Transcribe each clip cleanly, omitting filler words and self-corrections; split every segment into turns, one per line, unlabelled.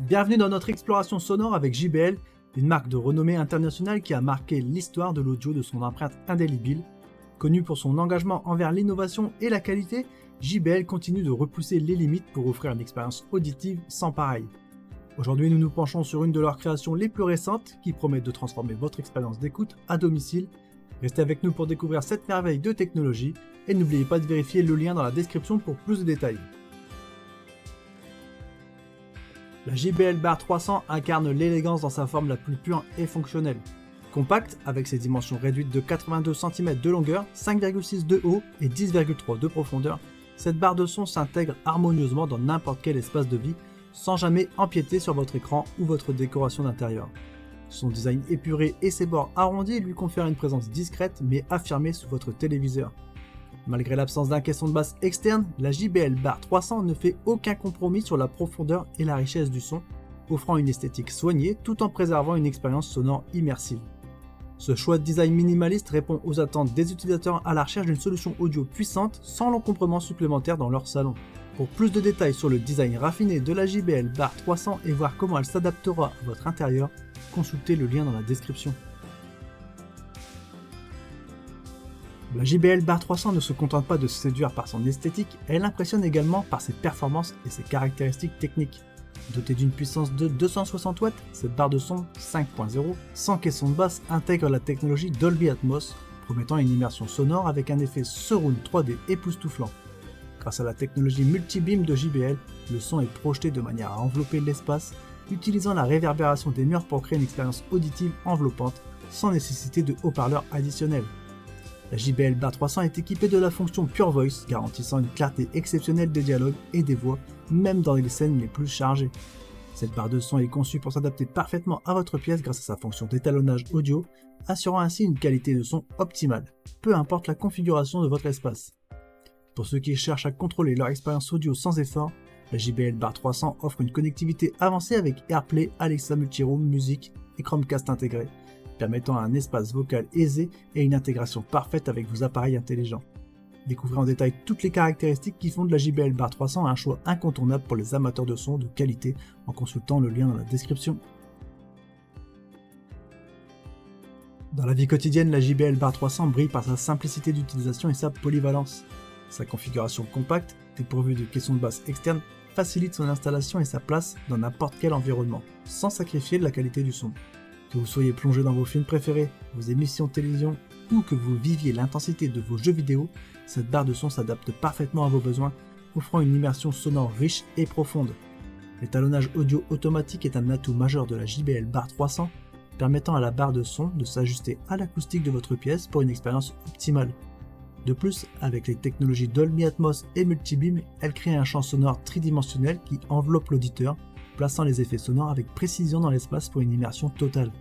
Bienvenue dans notre exploration sonore avec JBL, une marque de renommée internationale qui a marqué l'histoire de l'audio de son empreinte indélébile. Connue pour son engagement envers l'innovation et la qualité, JBL continue de repousser les limites pour offrir une expérience auditive sans pareil. Aujourd'hui, nous nous penchons sur une de leurs créations les plus récentes qui promet de transformer votre expérience d'écoute à domicile. Restez avec nous pour découvrir cette merveille de technologie et n'oubliez pas de vérifier le lien dans la description pour plus de détails. La JBL Bar 300 incarne l'élégance dans sa forme la plus pure et fonctionnelle. Compacte, avec ses dimensions réduites de 82 cm de longueur, 5,6 de haut et 10,3 de profondeur, cette barre de son s'intègre harmonieusement dans n'importe quel espace de vie, sans jamais empiéter sur votre écran ou votre décoration d'intérieur. Son design épuré et ses bords arrondis lui confèrent une présence discrète mais affirmée sous votre téléviseur. Malgré l'absence d'un caisson de basse externe, la JBL Bar 300 ne fait aucun compromis sur la profondeur et la richesse du son, offrant une esthétique soignée tout en préservant une expérience sonore immersive. Ce choix de design minimaliste répond aux attentes des utilisateurs à la recherche d'une solution audio puissante sans l'encombrement supplémentaire dans leur salon. Pour plus de détails sur le design raffiné de la JBL Bar 300 et voir comment elle s'adaptera à votre intérieur, consultez le lien dans la description. La JBL Bar 300 ne se contente pas de se séduire par son esthétique, elle impressionne également par ses performances et ses caractéristiques techniques. Dotée d'une puissance de 260 watts, cette barre de son 5.0 sans caisson de basse intègre la technologie Dolby Atmos, promettant une immersion sonore avec un effet surround 3D époustouflant. Grâce à la technologie multi-beam de JBL, le son est projeté de manière à envelopper l'espace, utilisant la réverbération des murs pour créer une expérience auditive enveloppante, sans nécessiter de haut-parleurs additionnels. La JBL Bar 300 est équipée de la fonction Pure Voice, garantissant une clarté exceptionnelle des dialogues et des voix, même dans les scènes les plus chargées. Cette barre de son est conçue pour s'adapter parfaitement à votre pièce grâce à sa fonction d'étalonnage audio, assurant ainsi une qualité de son optimale, peu importe la configuration de votre espace. Pour ceux qui cherchent à contrôler leur expérience audio sans effort, la JBL Bar 300 offre une connectivité avancée avec AirPlay, Alexa Multiroom, musique et Chromecast intégrés, permettant un espace vocal aisé et une intégration parfaite avec vos appareils intelligents. Découvrez en détail toutes les caractéristiques qui font de la JBL Bar 300 un choix incontournable pour les amateurs de son de qualité en consultant le lien dans la description. Dans la vie quotidienne, la JBL Bar 300 brille par sa simplicité d'utilisation et sa polyvalence. Sa configuration compacte, dépourvue de caisson de basse externe, facilite son installation et sa place dans n'importe quel environnement, sans sacrifier de la qualité du son. Que vous soyez plongé dans vos films préférés, vos émissions de télévision ou que vous viviez l'intensité de vos jeux vidéo, cette barre de son s'adapte parfaitement à vos besoins, offrant une immersion sonore riche et profonde. L'étalonnage audio automatique est un atout majeur de la JBL Bar 300, permettant à la barre de son de s'ajuster à l'acoustique de votre pièce pour une expérience optimale. De plus, avec les technologies Dolby Atmos et Multibeam, elle crée un champ sonore tridimensionnel qui enveloppe l'auditeur, plaçant les effets sonores avec précision dans l'espace pour une immersion totale.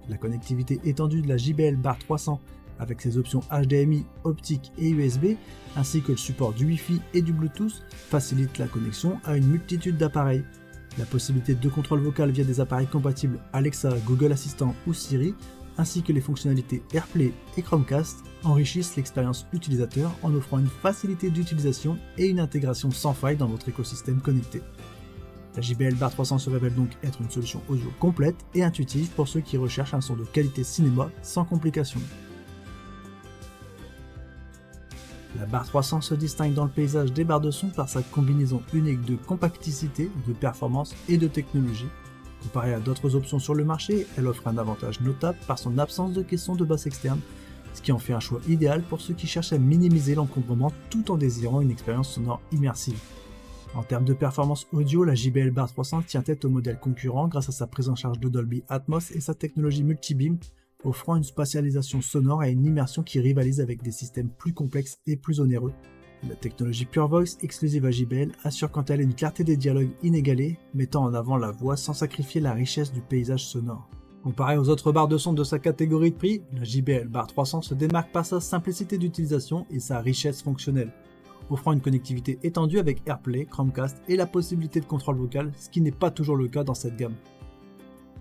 La connectivité étendue de la JBL Bar 300 avec ses options HDMI, optique et USB, ainsi que le support du Wi-Fi et du Bluetooth, facilite la connexion à une multitude d'appareils. La possibilité de contrôle vocal via des appareils compatibles Alexa, Google Assistant ou Siri, ainsi que les fonctionnalités AirPlay et Chromecast enrichissent l'expérience utilisateur en offrant une facilité d'utilisation et une intégration sans faille dans votre écosystème connecté. La JBL Bar 300 se révèle donc être une solution audio complète et intuitive pour ceux qui recherchent un son de qualité cinéma sans complications. La Bar 300 se distingue dans le paysage des barres de son par sa combinaison unique de compacticité, de performance et de technologie. Comparée à d'autres options sur le marché, elle offre un avantage notable par son absence de caisson de basse externe, ce qui en fait un choix idéal pour ceux qui cherchent à minimiser l'encombrement tout en désirant une expérience sonore immersive. En termes de performance audio, la JBL Bar 300 tient tête au modèle concurrent grâce à sa prise en charge de Dolby Atmos et sa technologie multibeam, offrant une spatialisation sonore et une immersion qui rivalise avec des systèmes plus complexes et plus onéreux. La technologie Pure Voice, exclusive à JBL, assure quant à elle une clarté des dialogues inégalée, mettant en avant la voix sans sacrifier la richesse du paysage sonore. Comparé aux autres barres de son de sa catégorie de prix, la JBL Bar 300 se démarque par sa simplicité d'utilisation et sa richesse fonctionnelle, offrant une connectivité étendue avec AirPlay, Chromecast et la possibilité de contrôle vocal, ce qui n'est pas toujours le cas dans cette gamme.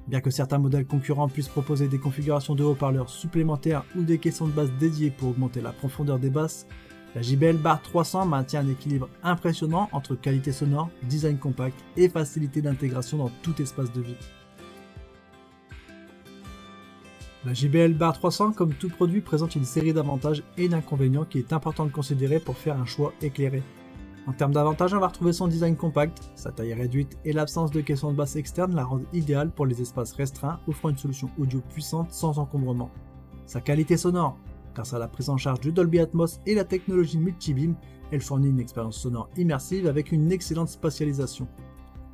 Bien que certains modèles concurrents puissent proposer des configurations de haut-parleurs supplémentaires ou des caissons de basse dédiés pour augmenter la profondeur des basses, La JBL Bar 300 maintient un équilibre impressionnant entre qualité sonore, design compact et facilité d'intégration dans tout espace de vie. La JBL Bar 300, comme tout produit, présente une série d'avantages et d'inconvénients qui est important de considérer pour faire un choix éclairé. En termes d'avantages, on va retrouver son design compact, sa taille réduite et l'absence de caisson de basse externe la rendent idéale pour les espaces restreints, offrant une solution audio puissante sans encombrement. Sa qualité sonore, grâce à la prise en charge du Dolby Atmos et la technologie Multibeam, elle fournit une expérience sonore immersive avec une excellente spatialisation.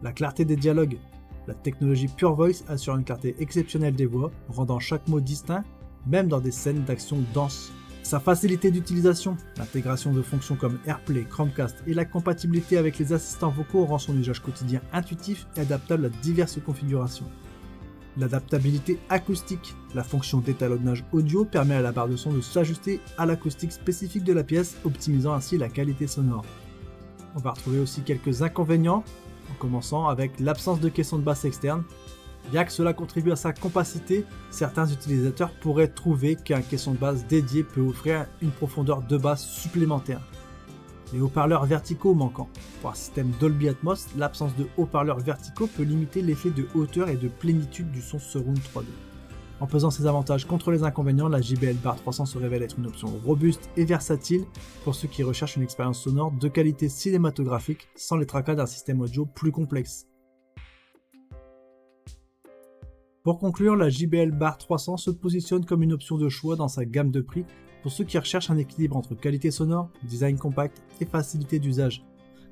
La clarté des dialogues, la technologie Pure Voice assure une clarté exceptionnelle des voix, rendant chaque mot distinct, même dans des scènes d'action denses. Sa facilité d'utilisation, l'intégration de fonctions comme AirPlay, Chromecast et la compatibilité avec les assistants vocaux rend son usage quotidien intuitif et adaptable à diverses configurations. L'adaptabilité acoustique, la fonction d'étalonnage audio permet à la barre de son de s'ajuster à l'acoustique spécifique de la pièce, optimisant ainsi la qualité sonore. On va retrouver aussi quelques inconvénients, en commençant avec l'absence de caisson de basse externe. Bien que cela contribue à sa compacité, certains utilisateurs pourraient trouver qu'un caisson de basse dédié peut offrir une profondeur de basse supplémentaire. Les haut-parleurs verticaux manquants. Pour un système Dolby Atmos, l'absence de haut-parleurs verticaux peut limiter l'effet de hauteur et de plénitude du son surround 3D. En pesant ces avantages contre les inconvénients, la JBL Bar 300 se révèle être une option robuste et versatile pour ceux qui recherchent une expérience sonore de qualité cinématographique sans les tracas d'un système audio plus complexe. Pour conclure, la JBL Bar 300 se positionne comme une option de choix dans sa gamme de prix pour ceux qui recherchent un équilibre entre qualité sonore, design compact et facilité d'usage.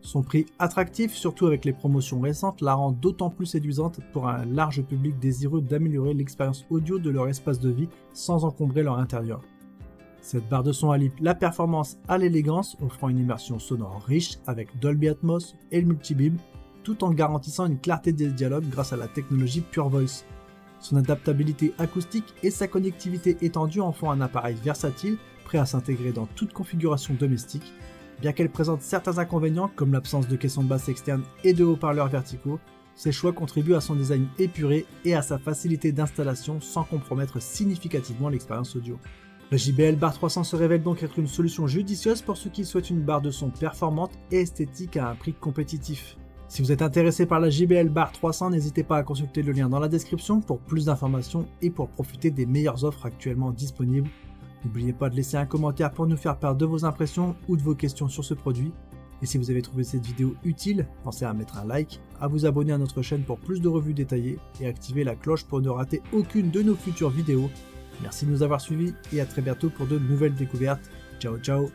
Son prix attractif, surtout avec les promotions récentes, la rend d'autant plus séduisante pour un large public désireux d'améliorer l'expérience audio de leur espace de vie sans encombrer leur intérieur. Cette barre de son allie la performance à l'élégance, offrant une immersion sonore riche avec Dolby Atmos et le Multibeam, tout en garantissant une clarté des dialogues grâce à la technologie Pure Voice. Son adaptabilité acoustique et sa connectivité étendue en font un appareil versatile, prêt à s'intégrer dans toute configuration domestique. Bien qu'elle présente certains inconvénients comme l'absence de caisson de basse externe et de haut-parleurs verticaux, ces choix contribuent à son design épuré et à sa facilité d'installation sans compromettre significativement l'expérience audio. La JBL Bar 300 se révèle donc être une solution judicieuse pour ceux qui souhaitent une barre de son performante et esthétique à un prix compétitif. Si vous êtes intéressé par la JBL Bar 300, n'hésitez pas à consulter le lien dans la description pour plus d'informations et pour profiter des meilleures offres actuellement disponibles. N'oubliez pas de laisser un commentaire pour nous faire part de vos impressions ou de vos questions sur ce produit. Et si vous avez trouvé cette vidéo utile, pensez à mettre un like, à vous abonner à notre chaîne pour plus de revues détaillées et activer la cloche pour ne rater aucune de nos futures vidéos. Merci de nous avoir suivis et à très bientôt pour de nouvelles découvertes. Ciao ciao.